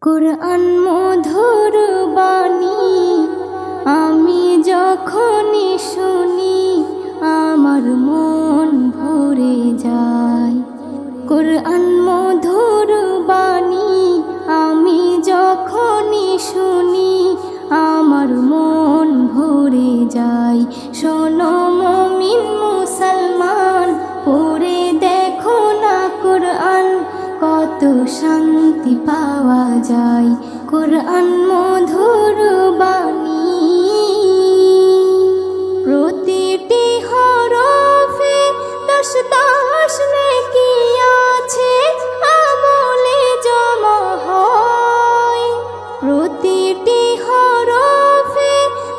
কুরআন মধুর বাণী আমি যখনই শুনি আমার মন ভরে যায়। কুরআন মধুর বাণী আমি যখনই শুনি আমার মন ভরে যায়। শোনো মুমিন মুসলমান, পড়ে দেখো না কুরআন, কত শান্তি পাওয়া যায়। কুরআন মধুর বাণী প্রতিটি হরফে 10 নেকি আছে, আমলে জমা হয়। প্রতিটি হরফে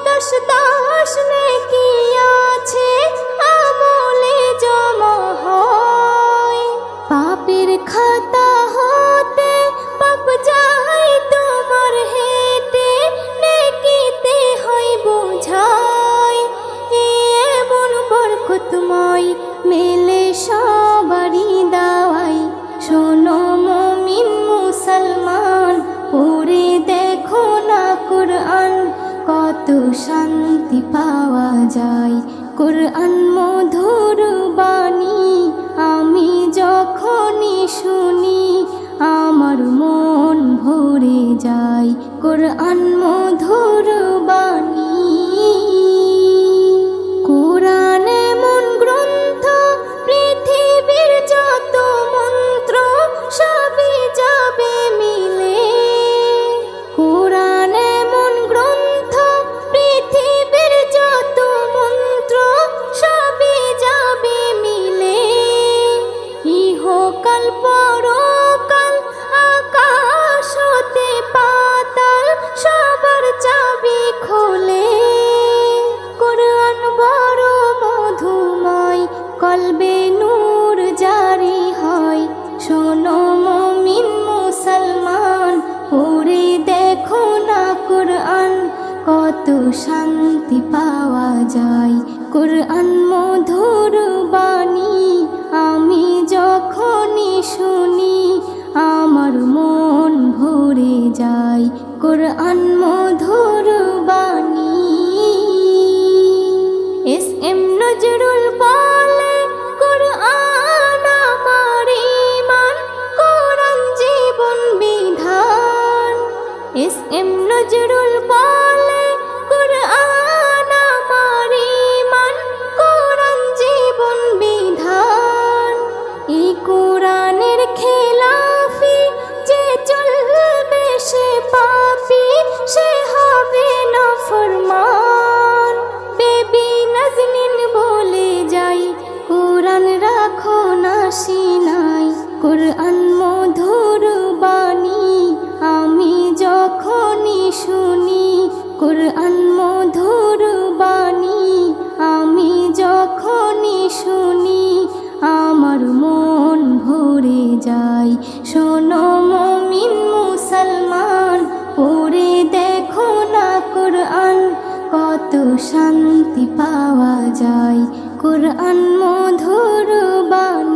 10 নেকি আছে, আমলে জমা হয়। পাপের খাতা হতে পাপ যায় তোমার হেঁটে, নেকিতে হয় বোঝাই। এমন বরকতময় মেলে সবারই দাওয়াই। শোনো মুমিন মুসলমান, পড়ে দেখো না কুরআন, কত শান্তি পাওয়া যায়। কুরআন মধুর বাণী আমি যখনই শুনি আমার মন ভরে যায়। কুরআন মধুর বাণী কুরআন এমন গ্রন্থ, পৃথিবীর যত মন্ত্র সবই যাবে মিলে। কুরআন এমন গ্রন্থ, পৃথিবীর যত মন্ত্র সবই যাবে মিলে। ইহকাল পরকাল আকাশ হতে পাতাল সবার চাবি খোলে। কুরআন বড় মধুময়, কলবে নূর জারি হয়। শোনো মুমিন মুসলমান, পড়ে দেখো না কুরআন, কত শান্তি পাওয়া যায়। কুরআন মধুর বাণী আমি যখনই শুনি আমার মন ভরে যায়। কুরআন মধুর বাণী এস.এম. নজরুল বলে, কুরআন আমার ঈমান, কুরআন জীবন বিধান। এস.এম. নজরুল বলে, কুরআন আমার ঈমান, কুরআন জীবন বিধান। এই কুরআনের খেলাফি যে চলবে সে পাপী, সে হবে নাফরমান। বেবি নাজনীন বলে যাই, কুরআন রাখো না সিনাই। কুরআন মধুর বাণী আমি যখনই শুনি, কুরআন মধুর বাণী আমি যখনই শুনি আমার মন ভরে যায়। শোনো মুমিন মুসলমান, পড়ে দেখো না কুরআন, কত শান্তি পাওয়া যায়। কুরআন মধুর বাণী।